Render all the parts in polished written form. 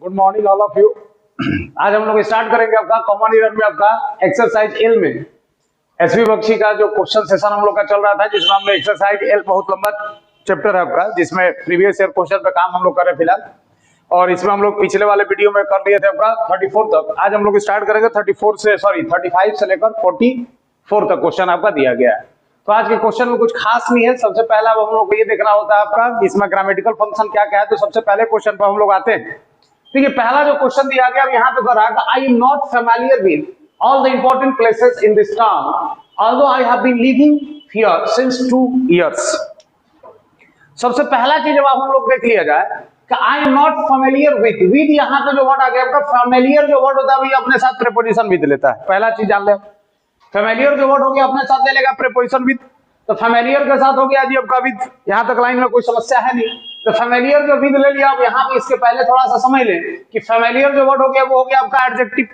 Good morning all of you. आज हम लोग स्टार्ट करेंगे आपका कॉमन ईयर में आपका एक्सरसाइज एल में एसवी बख्शी का जो क्वेश्चन सेशन हम लोग का चल रहा था, जिसमें हमने एक्सरसाइज एल, बहुत लंबा चैप्टर है आपका, जिसमें प्रीवियस ईयर क्वेश्चन पे काम हम लोग कर रहे हैं फिलहाल। और इसमें हम लोग पिछले वाले वीडियो में कर लिए थे आपका 34 तक। आज हम लोग स्टार्ट करेंगे 35 से लेकर 44 तक क्वेश्चन आपका दिया गया है। तो आज के क्वेश्चन में कुछ खास नहीं है। सबसे पहला हम लोग को ये देखना होता है आपका इसमें ग्रामेटिकल फंक्शन क्या क्या है। तो सबसे पहले क्वेश्चन पर हम लोग आते हैं। ठीक है, पहला जो क्वेश्चन दिया गया यहाँ पे कर रहा है, I am not familiar with all the important places in this town although I have been living here since 2 years। सबसे पहला चीज जब हम लोग देख लिया जाए कि आई एम नॉट फेमिलियर विद यहाँ पे जो वर्ड आ गया आपका फेमिलियर जो वर्ड होता है भैया अपने साथ प्रीपोजिशन विद लेता है। पहला चीज जान ले, फेमिलियर जो वर्ड हो गया अपने साथ ले लेगा प्रीपोजिशन विद। तो फेमिलियर के साथ हो गया जी आपका विद। यहाँ तक लाइन में कोई समस्या है नहीं। तो फेमिलियर जो विद ले लिया, अब यहाँ पे इसके पहले थोड़ा सा समझ लें कि फेमिलियर जो वर्ड हो गया वो हो गया आपका एडजेक्टिव,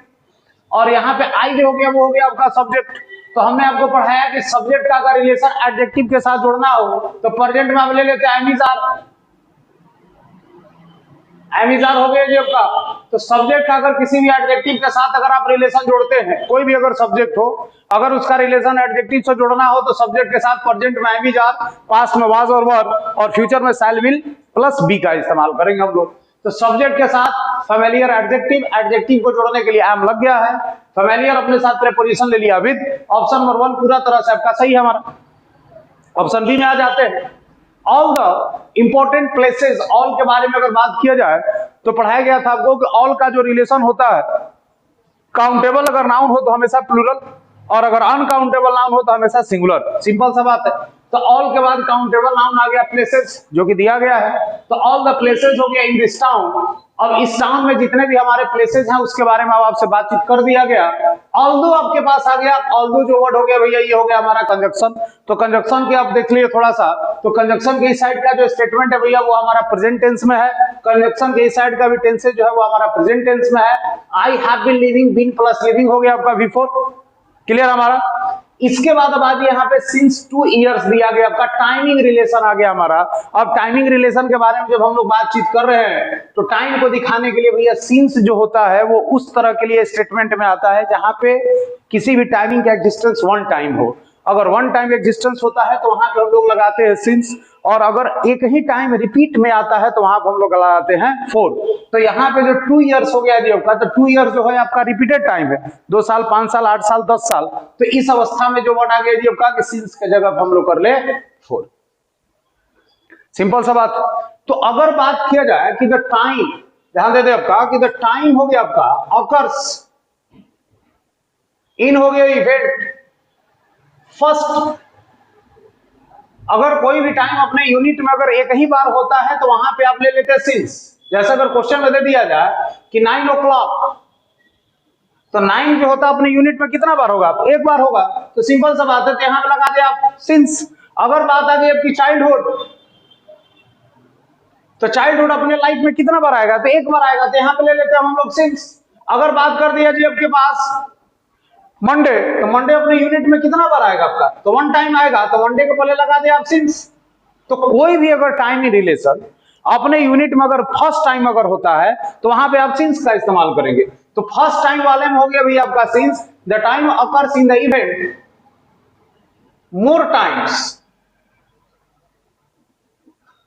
और यहाँ पे आई जो हो गया वो हो गया आपका सब्जेक्ट। तो हमने आपको पढ़ाया कि सब्जेक्ट का अगर रिलेशन एडजेक्टिव के साथ जोड़ना हो तो प्रेजेंट में हम ले लेते हैं एमिजार हो गया जी आपका। तो सब्जेक्ट का अगर किसी भी एडजेक्टिव के साथ अगर आप रिलेशन जोड़ते हैं, कोई भी अगर सब्जेक्ट हो, अगर उसका रिलेशन एडजेक्टिव से जोड़ना हो तो सब्जेक्ट के साथ प्रेजेंट में एमिजार, पास्ट में वाज और वर, और फ्यूचर में शैल विल प्लस बी का इस्तेमाल करेंगे हम लोग। तो सब्जेक्ट के साथ फेमिलियर एडजेक्टिव, एडजेक्टिव को जोड़ने के लिए एम लग गया है, फेमिलियर अपने साथ प्रीपोजिशन ले लिया विद। ऑप्शन नंबर 1 पूरा तरह से आपका सही है हमारा। ऑप्शन बी में आ जाते हैं। All the important places, all के बारे में अगर बात किया जाए तो पढ़ाया गया था आपको कि ऑल का जो रिलेशन होता है, काउंटेबल अगर नाउन हो तो हमेशा प्लूरल, और अगर अनकाउंटेबल नाउन हो तो हमेशा सिंगुलर। सिंपल सा बात है। तो ऑल के बाद काउंटेबल नाउन आ गया प्लेसेस, जो कि दिया गया है। तो ऑल द प्लेसेस हो गया इन दिस टाउन। अब इस टाउन में जितने भी हमारे प्लेसेस हैं उसके बारे में अब आपसे बातचीत कर दिया गया। ऑल्दो आपके पास आ गया। ऑल्दो जो वर्ड हो गया भैया ये हो गया हमारा कंजक्शन। तो कंजक्शन की आप देख लिए थोड़ा सा। तो कंजक्शन के इस साइड का जो स्टेटमेंट है भैया वो हमारा प्रेजेंट टेंस में है। कंजक्शन के इस साइड का भी टेंस जो है वो हमारा प्रेजेंट टेंस में है। I have been living, been plus living हो गया आपका बिफोर। क्लियर हमारा। इसके बाद अब आज यहाँ पे सिंस 2 years दिया गया आपका, टाइमिंग रिलेशन आ गया हमारा। अब टाइमिंग रिलेशन के बारे में जब हम लोग बातचीत कर रहे हैं तो टाइम को दिखाने के लिए भैया सिंस जो होता है वो उस तरह के लिए स्टेटमेंट में आता है जहां पे किसी भी टाइमिंग का एग्जिस्टेंस 1 टाइम हो। अगर 1 टाइम एग्जिस्टेंस होता है तो वहां पे हम लोग लगाते हैं सिंस, और अगर एक ही टाइम रिपीट में आता है तो वहां पे हम लोग लगाते हैं 4। तो यहाँ पे जो 2 years हो गया जी आपका, तो 2 years जो है आपका रिपीटेड टाइम है। 2 साल, 5 साल, 8 साल, 10 साल। तो इस अवस्था में जो वर्ड आ गया जी आपका कि सिंस के जगह हम लोग कर ले 4। सिंपल सा बात। तो अगर बात किया जाए कि द टाइम, ध्यान दे दे आपका कि द टाइम हो गया आपका ऑकर्स इन हो गया इवेंट फर्स्ट। अगर कोई भी टाइम अपने यूनिट में अगर एक ही बार होता है तो वहां पे आप ले लेते हैं सिंस। जैसे अगर क्वेश्चन में दे दिया जाए कि 9 o'clock, तो 9 जो होता है अपने यूनिट में कितना बार होगा? एक बार होगा। तो सिंपल सा बात है, तो यहां पे लगा दे आप सिंस। अगर बात आ गई आपकी चाइल्डहुड, तो चाइल्डहुड अपने लाइफ में कितना बार आएगा? तो एक बार आएगा, तो यहां पे ले लेते हैं हम लोग सिंस। अगर बात कर दिया जी आपके पास मंडे, तो मंडे अपने यूनिट में कितना बार आएगा आपका? तो 1 टाइम आएगा, तो मंडे को पहले लगा दे आप सिंस। तो कोई भी अगर टाइम रिलेशन अपने यूनिट में अगर फर्स्ट टाइम अगर होता है तो वहां पे आप सिंस का इस्तेमाल करेंगे। तो फर्स्ट टाइम वाले में हो गया भैया आपका since. The time occurs in the event more times.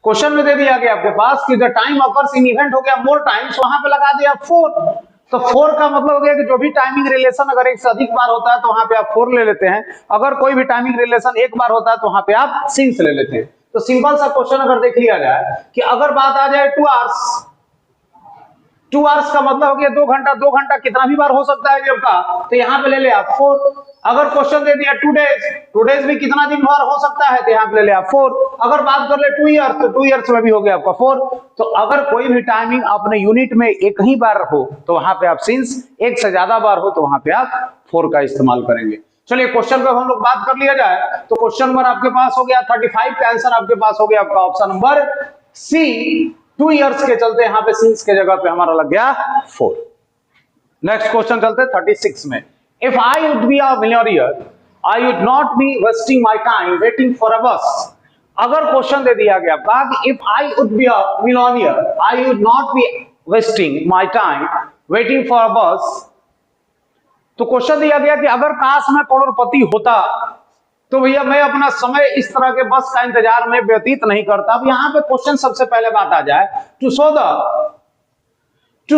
Question में दे दिया गया आपके पास कि the time occurs in event हो गया मोर टाइम्स, वहां पे लगा दिया 4। तो 4 का मतलब हो गया कि जो भी टाइमिंग रिलेशन अगर एक से अधिक बार होता है तो वहां पे आप 4 ले लेते हैं। अगर कोई भी टाइमिंग रिलेशन एक बार होता है तो वहां पे आप सिंस ले लेते हैं। तो सिंपल सा क्वेश्चन अगर देख लिया जाए कि अगर बात आ जाए 2 hours, 2 hours का मतलब हो गया 2 घंटा। 2 घंटा कितना भी बार हो सकता है जब का, तो यहाँ पे ले ले आप 4। अगर क्वेश्चन दे दिया 2 days, 2 days भी कितना दिन बार हो सकता है, तो यहाँ पे ले ले आप 4। अगर बात कर ले 2 years, तो 2 years में भी हो गया आपका 4। तो अगर कोई भी टाइमिंग अपने यूनिट में एक ही बार हो तो वहां पे आप सिंस, एक से ज्यादा बार हो तो वहां पे आप 4 का इस्तेमाल करेंगे। चलिए क्वेश्चन पे हम लोग बात कर लिया जाए तो क्वेश्चन नंबर आपके पास हो गया 35 का आंसर आपके पास हो गया आपका ऑप्शन नंबर सी। 2 years के चलते यहाँ पे सिंस के जगह पे हमारा लग गया 4। नेक्स्ट क्वेश्चन चलते 36 में। If I would be a millionaire I would not be wasting my time waiting for a बस। अगर क्वेश्चन दे दिया गया आपका कि if I would be a millionaire I would not be wasting my time waiting for a बस। तो question दिया गया कि अगर काश मैं करोड़पति होता तो भैया मैं अपना समय इस तरह के बस का इंतजार में व्यतीत नहीं करता। अब यहां पे क्वेश्चन सबसे पहले बात आ जाए टू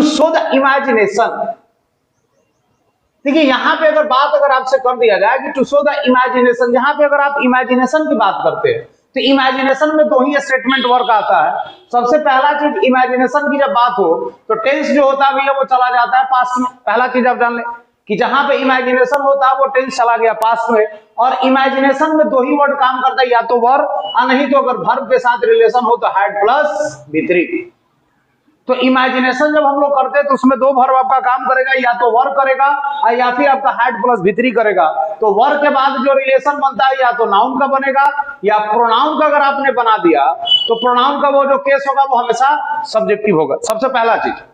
शो द इमेजिनेशन। देखिए यहां पे अगर बात अगर आपसे कर दिया जाए कि टू शो द इमेजिनेशन, यहां पे अगर आप इमेजिनेशन की बात करते हैं तो इमेजिनेशन में दो ही स्टेटमेंट वर्क आता है। सबसे पहला चीज इमेजिनेशन की जब बात हो तो टेंस जो होता है भैया वो चला जाता है पास्ट में। पहला चीज आप जान ले कि जहां पे इमेजिनेशन होता है वो टेंस चला गया पास्ट में। और इमेजिनेशन में दो ही वर्ड काम करता है, या तो वर और नहीं तो अगर वर्ब के साथ रिलेशन हो तो हैड प्लस V3। तो इमेजिनेशन जब हम लोग करते हैं तो उसमें दो वर्ब आपका काम करेगा, या तो वर्क करेगा या फिर आपका हैड प्लस V3 करेगा। तो वर्क के बाद जो रिलेशन बनता है या तो नाउन का बनेगा या प्रोनाउन का अगर आपने बना दिया तो प्रोनाउन का वो जो केस होगा वो हमेशा सब्जेक्टिव होगा। सबसे पहला चीज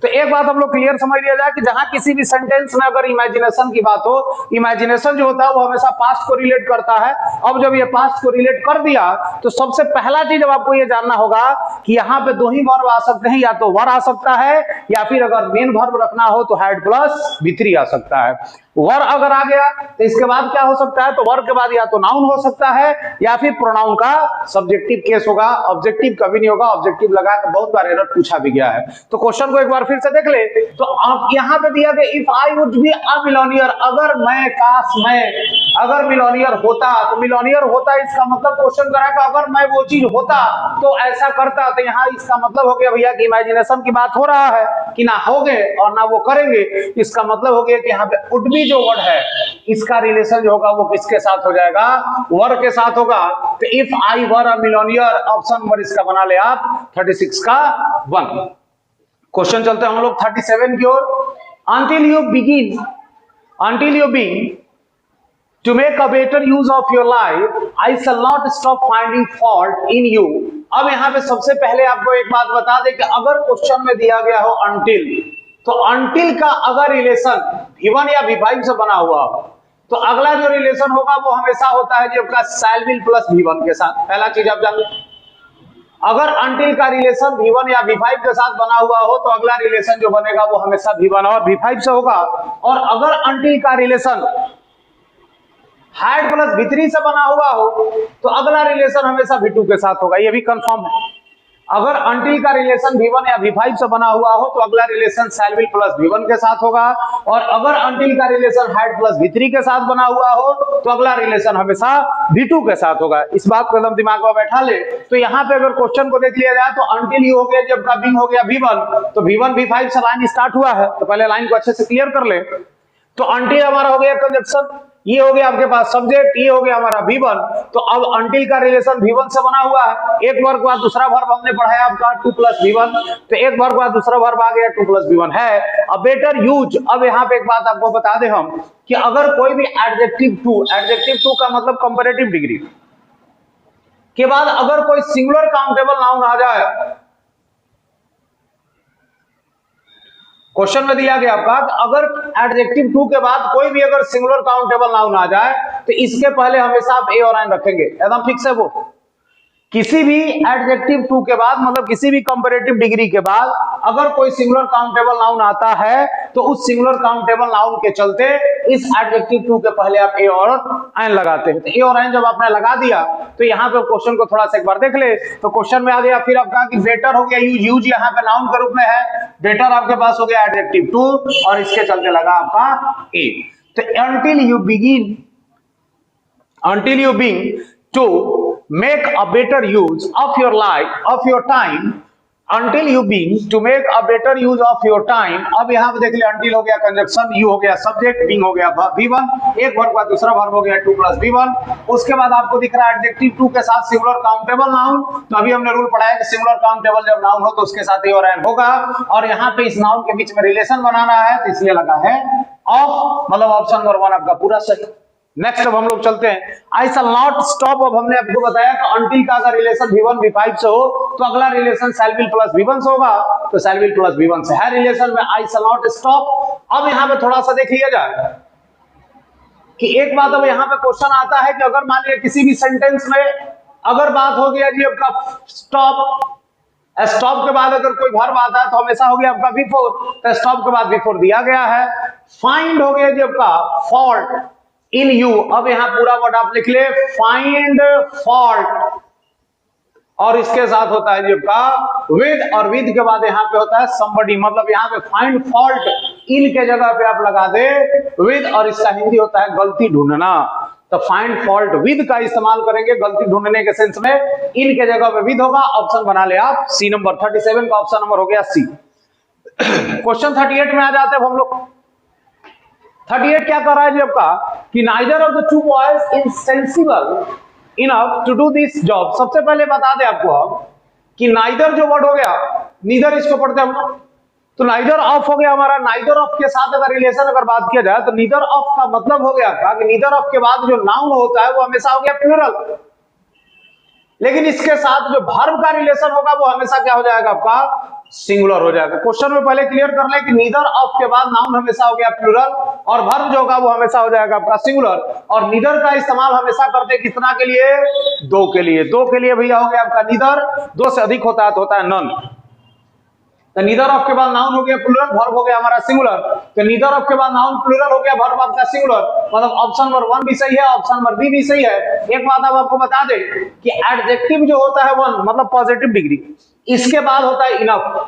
तो एक बात हम लोग क्लियर समझ लिया जाए कि जहां किसी भी सेंटेंस में अगर इमेजिनेशन की बात हो, इमेजिनेशन जो होता है वो हमेशा पास्ट को रिलेट करता है। अब जब ये पास्ट को रिलेट कर दिया तो सबसे पहला चीज अब आपको ये जानना होगा कि यहाँ पे दो ही वर्ब आ सकते हैं, या तो वर आ सकता है या फिर अगर मेन वर्ब रखना हो तो हैड प्लस V3 आ सकता है। वर अगर आ गया तो इसके बाद क्या हो सकता है, तो वर के बाद या तो नाउन हो सकता है या फिर प्रोनाउन का सब्जेक्टिव केस होगा। ऑब्जेक्टिव कभी नहीं होगा, ऑब्जेक्टिव लगा के बहुत बार एरर पूछा भी गया है। तो क्वेश्चन को एक बार फिर से देख ले तो आप यहाँ पे दिया गया if I would be a millionaire, अगर मैं काश मैं अगर मिलोनियर होता। तो मिलोनियर होता इसका मतलब क्वेश्चन करा कि अगर मैं वो चीज होता तो ऐसा करता। तो यहाँ इसका मतलब हो गया भैया कि इमेजिनेशन की बात हो रहा है कि ना होंगे और ना वो करेंगे। इसका मतलब हो गया कि यहाँ पे वुड बी जो वर्ड है इसका रिलेशन जो होगा वो किसके साथ हो जाएगा, वर के साथ होगा। तो if I were a millionaire option number इसका बना ले आप 36 का 1। क्वेश्चन चलते हैं हम लोग 37 की ओर। until you begin to make a better use of your life, I shall not stop finding fault in you। अब यहां पे सबसे पहले आपको एक बात बता दें कि अगर क्वेश्चन में दिया गया हो until, तो until का अगर रिलेशन V1 या V5 से बना हुआ हो तो अगला जो रिलेशन होगा वो हमेशा होता है जो आपका shall will प्लस V1 के साथ। पहला चीज आप जान लें, अगर until का रिलेशन V1 या V5 के साथ बना हुआ हो तो अगला रिलेशन जो बनेगा वो हमेशा V1 और V5 से होगा। और अगर until का रिलेशन हैड प्लस V3 से बना हुआ हो तो अगला रिलेशन हमेशा V2 के साथ होगा। ये भी कंफर्म है। अगर until का रिलेशन V1 या V5 से बना हुआ हो तो अगला relation shall will plus V1 के साथ होगा। और अगर until का रिलेशन हैड प्लस V3 के साथ बना हुआ हो तो अगला रिलेशन हमेशा V2 के साथ होगा। इस बात को एकदम दिमाग में बैठा ले। तो यहाँ पे अगर क्वेश्चन को देख लिया जाए तो until हो गया, जब का बिंग हो गया V1 तो V1 V5 से लाइन स्टार्ट हुआ है तो पहले लाइन को अच्छे से क्लियर कर ले। तो until हमारा हो गया कंजक्शन, ये हो गया आपके पास सब्जेक्ट, ये हो गया हमारा V1। तो अब until का रिलेशन V1 से बना हुआ है। एक वर्ग के बाद दूसरा वर्ब हमने पढ़ाया आपका 2 प्लस V1, तो एक वर्ग के बाद दूसरा वर्ब आ गया 2 प्लस V1 है। अब बेटर यूज, अब यहाँ पे एक बात आपको बता दें हम कि अगर कोई भी एडजेक्टिव टू का मतलब कंपैरेटिव डिग्री के बाद अगर कोई सिंगुलर काउंटेबल नाउन आ जाए, क्वेश्चन में दिया गया आपका अगर एडजेक्टिव टू के बाद कोई भी अगर सिंगुलर काउंटेबल नाउन आ जाए तो इसके पहले हमेशा आप ए और एन रखेंगे, एकदम फिक्स है वो। किसी भी एडजेक्टिव टू के बाद मतलब किसी भी कंपैरेटिव डिग्री के बाद अगर कोई सिंगुलर काउंटेबल नाउन आता है तो उस सिंगुलर काउंटेबल नाउन के चलते इस एडजेक्टिव टू के पहले आप ए और एन लगाते हैं। तो ए और एन जब आपने लगा दिया तो यहाँ पे क्वेश्चन को थोड़ा सा एक बार देख ले। तो क्वेश्चन में आ गया, फिर आप कहा कि बेटर हो गया यूज, यूज यहाँ पे नाउन के रूप में है, बेटर आपके पास हो गया एडजेक्टिव टू और इसके चलते लगा आपका ए। तो until you begin to make a better use of your life, of your time, until you begin to make a better use of your time। अब यहाँ पे देख ले, until हो गया कंजक्शन, you हो गया सब्जेक्ट, being हो गया V1, एक वर्ब का दूसरा वर्ब हो गया 2 प्लस V1। उसके बाद आपको दिख रहा है एडजेक्टिव टू के साथ सिंगुलर काउंटेबल नाउन। तो अभी हमने रूल पढ़ाया कि सिंगुलर काउंटेबल जब नाउन हो तो उसके साथ ए और एन होगा। और यहाँ पे इस नाउन के बीच में रिलेशन बनाना है तो इसलिए लगा है ऑफ, मतलब ऑप्शन नंबर 1 आपका पूरा सही। नेक्स्ट अब हम लोग चलते हैं आई शैल नॉट स्टॉप। अब हमने आपको बताया कि until का अगर रिलेशन V1 V5 से हो तो अगला relation shall will plus V1 से होगा, तो shall will प्लस V1 से है रिलेशन में आई शैल नॉट स्टॉप। अब यहाँ पे थोड़ा सा देख लिया जाए कि एक बात अब यहाँ पे क्वेश्चन आता है कि अगर मान लिया किसी भी सेंटेंस में अगर बात हो गया जी आपका स्टॉप स्टॉप के बाद अगर कोई वर्ब आता है तो हमेशा हो गया आपका बिफोर, तो स्टॉप के बाद बिफोर दिया गया है। फाइंड हो गया जी आपका फॉल्ट इन यू, अब यहां पूरा वर्ड आप लिख ले, फाइंड फॉल्ट, और इसके साथ होता है जी आपका विद, और विद के बाद यहां पे होता है somebody, मतलब यहां पे फाइंड फॉल्ट इन के जगह पे आप लगा दे विद, और इसका हिंदी होता है गलती ढूंढना। तो फाइंड फॉल्ट विद का इस्तेमाल करेंगे गलती ढूंढने के सेंस में, इन के जगह पे विद होगा। ऑप्शन बना ले आप सी नंबर, 37 का ऑप्शन नंबर हो गया सी। क्वेश्चन 38 में आ जाते हैं हम लोग। 38 क्या कर रहा है जी आपका कि neither of the two boys insensible enough to do this job. सबसे पहले बता दें आपको हम कि नाइदर जो वर्ड हो गया, नीदर इसको पढ़ते हम लोग, तो नाइदर ऑफ हो गया हमारा। नाइदर ऑफ के साथ अगर रिलेशन अगर बात किया जाए तो नीदर ऑफ का मतलब हो गया था कि नीदर ऑफ के बाद जो नाउन होता है वो हमेशा हो गया प्लूरल, लेकिन इसके साथ जो वर्ब का रिलेशन होगा वो हमेशा क्या हो जाएगा आपका सिंगुलर हो जाएगा। क्वेश्चन में पहले क्लियर कर ले कि नीदर ऑफ के बाद नाउन हमेशा हो गया प्लूरल, और वर्ब जो होगा वो हमेशा हो जाएगा आपका सिंगुलर। और नीदर का इस्तेमाल हमेशा करते कितना के लिए, दो के लिए। दो के लिए भैया हो गया आपका नीदर, दो से अधिक होता है तो होता है नन। तो नीदर ऑफ के बाद नाउन हो गया प्लूरल, वर्ब हो गया हमारा सिंगुलर। तो नीदर ऑफ के बाद नाउन प्लूरल हो गया, वर्ब आपका सिंगुलर, मतलब ऑप्शन नंबर 1 भी सही है, ऑप्शन नंबर बी भी सही है। एक बात अब आपको बता दें कि एडजेक्टिव जो होता है 1 मतलब पॉजिटिव डिग्री, इसके बाद होता है इनफ।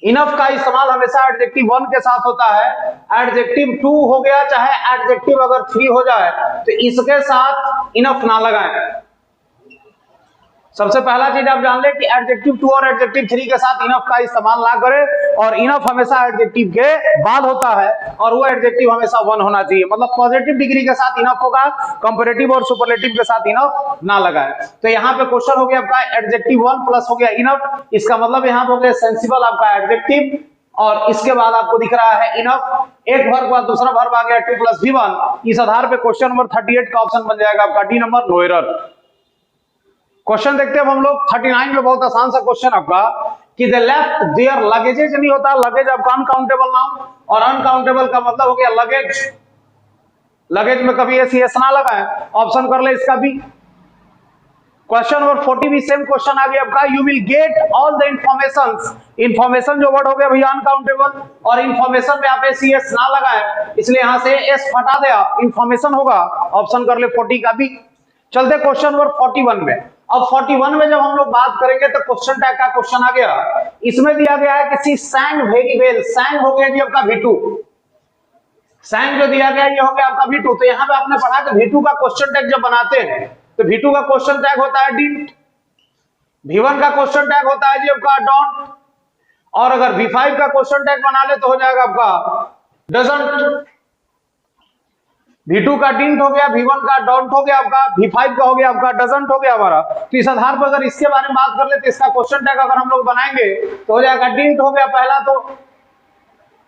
इनफ का इस्तेमाल हमेशा एडजेक्टिव 1 के साथ होता है। एडजेक्टिव 2 हो गया, चाहे एडजेक्टिव अगर 3 हो जाए तो इसके साथ इनफ ना लगाएं। सबसे पहला चीज आप जान ले कि एडजेक्टिव 2 और एडजेक्टिव 3 के साथ इनफ का इस्तेमाल ना करें, और इनफ हमेशा एडजेक्टिव के बाद होता है, और वो एडजेक्टिव हमेशा 1 होना चाहिए, मतलब पॉजिटिव डिग्री के साथ इनफ होगा, कंपैरेटिव और सुपरलेटिव के साथ इनफ ना लगाएं। तो यहाँ पे क्वेश्चन हो गया आपका एडजेक्टिव 1 प्लस हो गया इनफ, इसका मतलब यहाँ पे हो गया सेंसिबल आपका एडजेक्टिव, और इसके बाद आपको दिख रहा है इनफ, एक वर्ब का दूसरा वर्ब आ गया 2 + V1। इस आधार पे क्वेश्चन नंबर 38 का ऑप्शन बन जाएगा आपका D number, no error. Question देखते हैं हम लोग 39 में, बहुत आसान सा क्वेश्चन आपका कि दे लेफ्ट देयर लगेजेज, नहीं होता लगेज आपका अनकाउंटेबल नाउन, और अनकाउंटेबल का मतलब हो गया लगेज। लगेज में कभी ऐसी एस ना लगाएं, ऑप्शन कर ले इसका भी। क्वेश्चन नंबर 40 भी सेम क्वेश्चन आ गया आपका, you will get all the informations. Information जो वर्ड हो गया भैया अनकाउंटेबल, और इंफॉर्मेशन में आप एस ना लगाएं, इसलिए यहां से एस हटा दे आप, इंफॉर्मेशन होगा, ऑप्शन कर ले 40 का भी। चलते क्वेश्चन नंबर 41 में। अब 41 में जब हम लोग बात करेंगे तो क्वेश्चन टैग का क्वेश्चन आ गया, इसमें दिया गया है कि सी sang वेरी वेल। sang हो गया जी आपका V2, sang जो दिया गया ये हो गया आपका V2। तो यहाँ पे आपने पढ़ा कि V2 का क्वेश्चन टैग जब बनाते हैं तो V2 का क्वेश्चन टैग होता है डिडंट, V1 का क्वेश्चन टैग होता है जी आपका डोंट, और अगर V5 का क्वेश्चन टैग बना ले तो हो जाएगा आपका डजंट। V2 का डिडंट हो गया, V1 का डोंट हो गया आपका, V5 का हो गया आपका डजंट हो गया हमारा। तो इस आधार पर अगर इसके बारे में बात कर ले तो इसका क्वेश्चन टैग अगर हम लोग बनाएंगे तो हो जाएगा डिडंट हो गया पहला तो,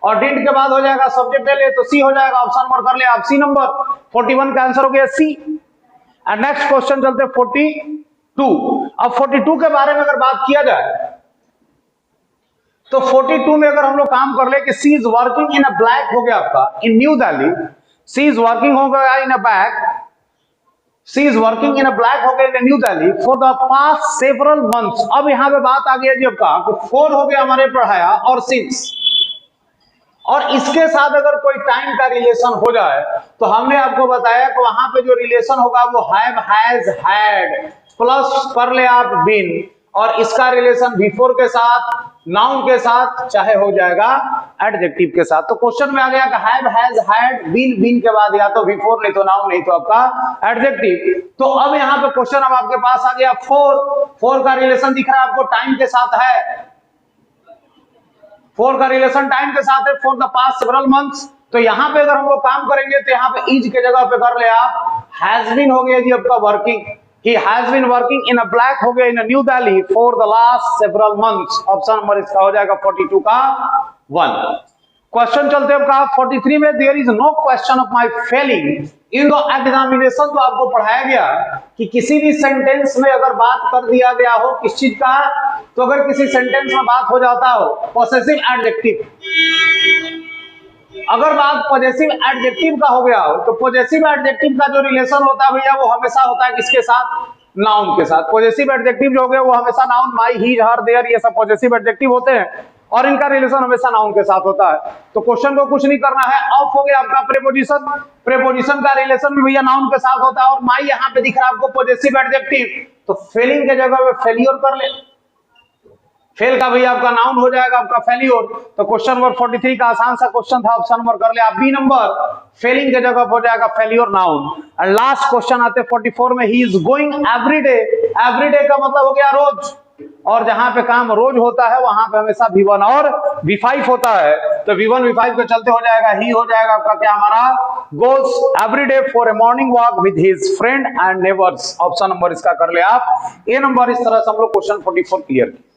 और डिडंट के बाद हो जाएगा सब्जेक्ट ले तो सी हो जाएगा, ऑप्शन नंबर कर ले आप सी नंबर। 41 का आंसर हो गया सी। एंड नेक्स्ट क्वेश्चन चलते 42। अब 42 के बारे में अगर बात किया जाए तो 42 में अगर हम लोग काम कर ले कि she is working in a black हो गया आपका in New Delhi, she is working हो गया in a bank, she is working in a black हो गया in New Delhi for the past several months. अब यहां पे बात आ गई जी आपका 4 हो गया हमारे पढ़ाया और 6, और इसके साथ अगर कोई टाइम का रिलेशन हो जाए तो हमने आपको बताया कि वहां पे जो रिलेशन होगा वो हैव, हैज, हैड प्लस कर ले आप बीन, और इसका रिलेशन बिफोर के साथ, नाउन के साथ, चाहे हो जाएगा एडजेक्टिव के साथ। तो क्वेश्चन में आ गया कि have, has, had, been, been के बाद या तो बिफोर नहीं तो नाउन नहीं तो आपका एडजेक्टिव। तो अब यहाँ पे क्वेश्चन अब आपके पास आ गया 4 का रिलेशन दिख रहा है आपको टाइम के साथ है, 4 का रिलेशन टाइम के साथ है for the past several months. तो यहां पे अगर हम लोग काम करेंगे तो यहाँ पे इज के जगह पे कर ले आप हैज बीन हो गया जी आपका working, he has been working in a black हो गया in a New Delhi for the last several months, option number इसका हो जाएगा 42 का 1। क्वेश्चन चलते हैं आपका 43 में, there is no question of my failing in the examination. तो आपको पढ़ाया गया कि किसी भी सेंटेंस में अगर बात कर दिया गया हो किस चीज का, तो अगर किसी सेंटेंस में बात हो जाता हो पॉसेसिव एडजेक्टिव, अगर बात पॉसेसिव एडजेक्टिव का हो गया हो तो पॉसेसिव एडजेक्टिव का जो रिलेशन होता है भैया वो हमेशा होता है किसके साथ, नाउन के साथ। पॉजेसिव एडजेक्टिव जो हो गए वो हमेशा noun, my, he, her, there, ये सब पॉजेसिव एडजेक्टिव होते हैं और इनका रिलेशन हमेशा नाउन के साथ होता है। तो क्वेश्चन को कुछ नहीं करना है, ऑफ हो गया आपका प्रेपोजिशन, प्रेपोजिशन का रिलेशन भी भैया नाउन के साथ होता है और माई यहां पे दिख रहा है आपको पॉजेसिव एडजेक्टिव, तो फेलिंग के जगह पे फेलियर कर ले, फेल का भैया आपका नाउन हो जाएगा आपका फेलियर। तो क्वेश्चन नंबर 43 का आसान सा क्वेश्चन था, ऑप्शन नंबर कर ले आप बी नंबर, फेलिंग के जगह हो जाएगा failure noun. And last question आते 44 में, he is going everyday, everyday का मतलब हो गया रोज, और जहां पे काम रोज होता है वहां पे हमेशा V1 और V5 होता है, तो V1 V5 के चलते हो जाएगा ही, हो जाएगा आपका क्या हमारा, goes everyday for a morning walk with his friend and neighbours. Option number इसका कर ले आप ए नंबर। इस तरह से हम लोग क्वेश्चन 44 क्लियर किए।